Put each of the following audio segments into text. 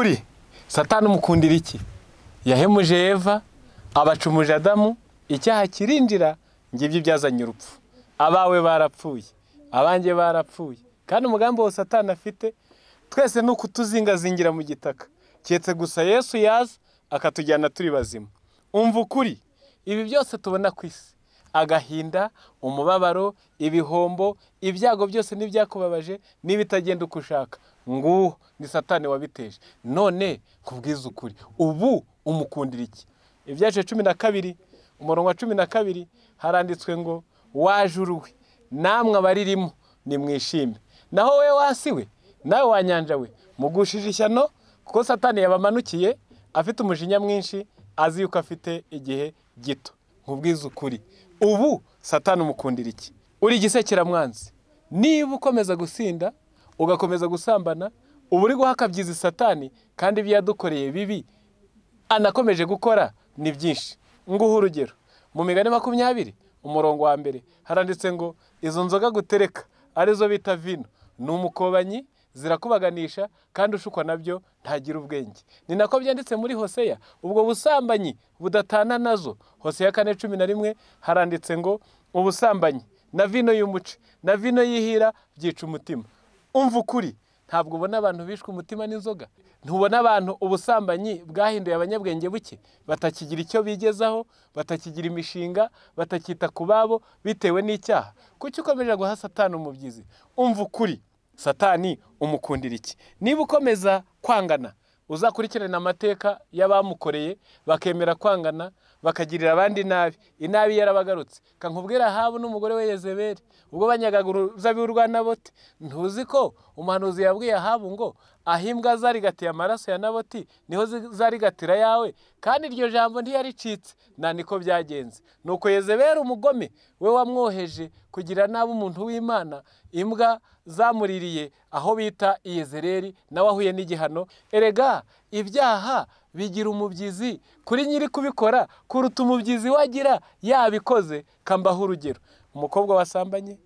ukuri Satani umukundira iki? Yahemuje Eva, abacumuje Adamu, icyaha kirinjira, ngibyo byazanye urupfu. Abawe barapfuye, abanjye barapfuye, kandi umugambi wo Satani afite twese nuko tuzingazingira mu gitaka, cyetse gusa Yesu yaza akatujyana turi bazima. Umva ukuri, ibi byose tubona ku isi, agahinda, umubabaro, ibihombo, ibyago byose n'ibyakubabaje n'ibitagenda uko ushaka, nguwo ni Satani wabiteje. None kubwiza ukuri, ubu umukundira iki? Ibyaje 12 umurongo wa 12 haranditswe ngo wajuruwe namwe abaririmo nimwishime, naho we wasiwe nawe wanyanja we mugushije ishyano, kuko Satani yabamanukiye afite umujinya mwinshi, azi yuko afite igihe gito. Nkubwiza ukuri, ubu Satani umukundira iki? Uri igisekera mwanzi, niba ukomeza gusinda ugakomeza gusambana, ubu uri guhakabyiza Satani, kandi ibyo yadukoreye bibi anakomeje gukora ni byinshi. Nguha urugero, mu Migani 20 umurongo wa 1 haranditse ngo izo nzoga gutereka arizo bita vino ni umukobanyi, zirakubaganisha, kandi ushukwa nabyo ntagira ubwenge. Ni nako byanditse muri Hoseya, ubwo busambanyi budatana nazo. Hoseya 4:11 haranditse ngo ubusambanyi na vino y'umuce na vino y'ihira byica umutima. Umva ukuri, ntabwo ubona abantu bishwe umutima n'inzoga? Ntubona abantu ubusambanyi bwahinduye abanyabwenge buke, batakigira icyo bigezaho, batakigira imishinga, batakita ku babo bitewe n'icyaha? Kuki ukomeje guha Satani umubyizi? Umva ukuri, Satani umukundira iki? Niba ukomeza kwangana, uzakurikirana amateka y'abamukoreye bakemera kwangana, bakagirira abandi nabi, inabi yarabagarutse. Kankubwira Ahabu n'umugore we Yezebeli ubwo banyagaga uruzabibu rwa Naboti, ntuzi ko umuhanuzi yabwiye Ahabu ngo ahimbwa zarigatiye amaraso ya Naboti niho zarigatira yawe, kandi iryo jambo ntiyaricitse. Na niko byagenze. Nuko Yezebeli umugome we wamwoheje kugira nabi umuntu w'Imana, imbwa zamuririye aho bita Yezereli, nawe ahuye n'igihano. Erega ibyaha bigira umubyizi kuri nyiri kubikora kuruta umubyizi wagira yabikoze. Kambaho urugero, umukobwa wasambanye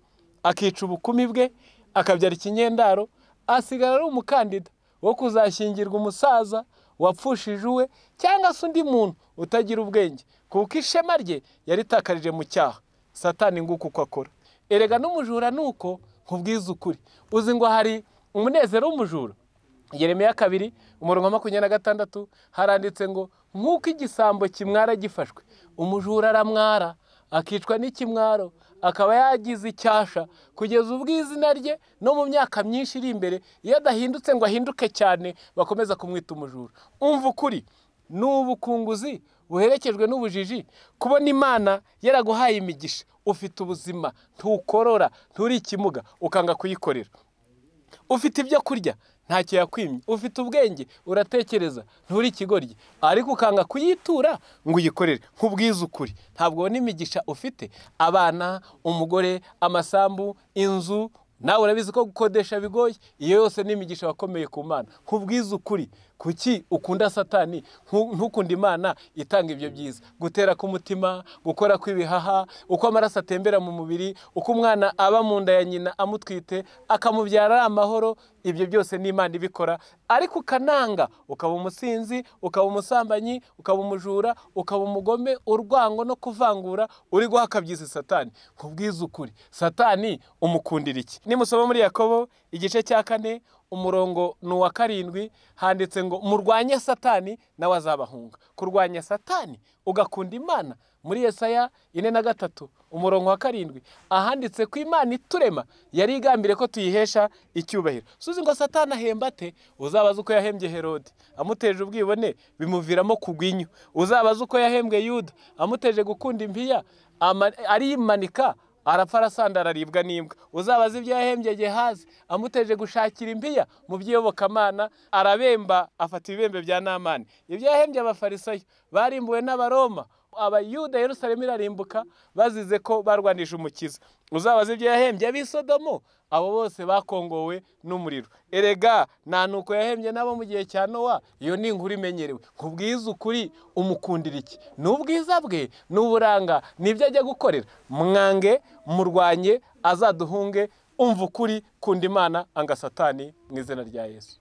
akica ubukumi bwe, akabyara ikinyendaro, asigara ari umukandida wo kuzashyingirwa umusaza wapfushije uwe, cyangwa se undi muntu utagira ubwenge, kuko ishema rye yaritakarije mu cyaha. Satani nguko uko akora. Erega n'umujura nuko. Nkubwiza ukuri, uzi ngo hari umunezero w'umujura? Yeremiya 2 umurongo wa 26 haranditse ngo nk'uko igisambo kimwara gifashwe, umujura aramwara akicwa n'ikimwaro, akaba yagize icyasha kugeza ubwo izina rye no mu myaka myinshi iri imbere, iyo adahindutse ngo ahinduke cyane, bakomeza kumwita umujura. Umva ukuri, n'ubukunguzi buherekejwe n'ubujiji. Kubona Imana yaraguhaye imigisha, ufite ubuzima, ntukorora, nturi ikimuga, ukanga kuyikorera. Ufite ibyo kurya, ntacyo yakwimye, ufite ubwenge, uratekereza, nturi ikigoryi, ariko ukanga kuyitura ngo uyikorere. Nkubwiza ukuri, ntabwo ubona imigisha ufite, abana, umugore, amasambu, inzu, nawe urabizi ko gukodesha bigoye. Iyo yose ni imigisha wakomeye ku Mana. Nkubwiza ukuri, kuki ukunda Satani ntukunda Imana itanga ibyo byiza? Gutera k'umutima, gukora kw'ibihaha, uko amaraso atembera mu mubiri, uko umwana aba mu nda ya nyina amutwite akamubyara ari amahoro, ibyo byose ni Imana ibikora. Ariko ukananga, ukaba umusinzi, ukaba umusambanyi, ukaba umujura, ukaba umugome, urwango no kuvangura, uri guhakabyiza Satani. Nkubwiza ukuri, Satani umukundira iki? Nimusoma muri Yakobo igice cya 4 umurongo wa 7 handitse ngo murwanye Satani nawe azabahunga. Kurwanya Satani ugakunda Imana, muri Yesaya 4:3 umurongo wa 7 ahanditse ko Imana iturema yari igambire ko tuyihesha icyubahiro. Suzi ngo Satani ahembate? Uzabaza uko yahembye Herode amuteje ubwibone bimuviramo kugwinyo. Uzabaza uko yahembwe Yuda amuteje gukunda impiya, arimanika arapfa arasandara aribwa n'imbwa. Uzabaza ibyo yahembye Gehazi amuteje gushakira impiya mu by'iyobokamana, arabemba afata ibibembe bya Namani. Ibyo yahembye abafarisayo barimbuwe n'Abaroma, Abayuda Yerusalemu irarimbuka bazize ko barwanije umukiza. Uzabaza ibyo yahembye ab'isodomo, abo bose bakongowe n'umuriro. Erega nta nuko yahembye nabo mu gihe cya Nowa, iyo ni inkuru imenyerewe. Nkubwiza ukuri, umukundira iki? N'ubwiza bwe, n'uburanga, nibyo ajya gukorera. Mwange, murwanye, azaduhunge. Umva ukuri, kunda Imana, anga Satani mu izina rya Yesu.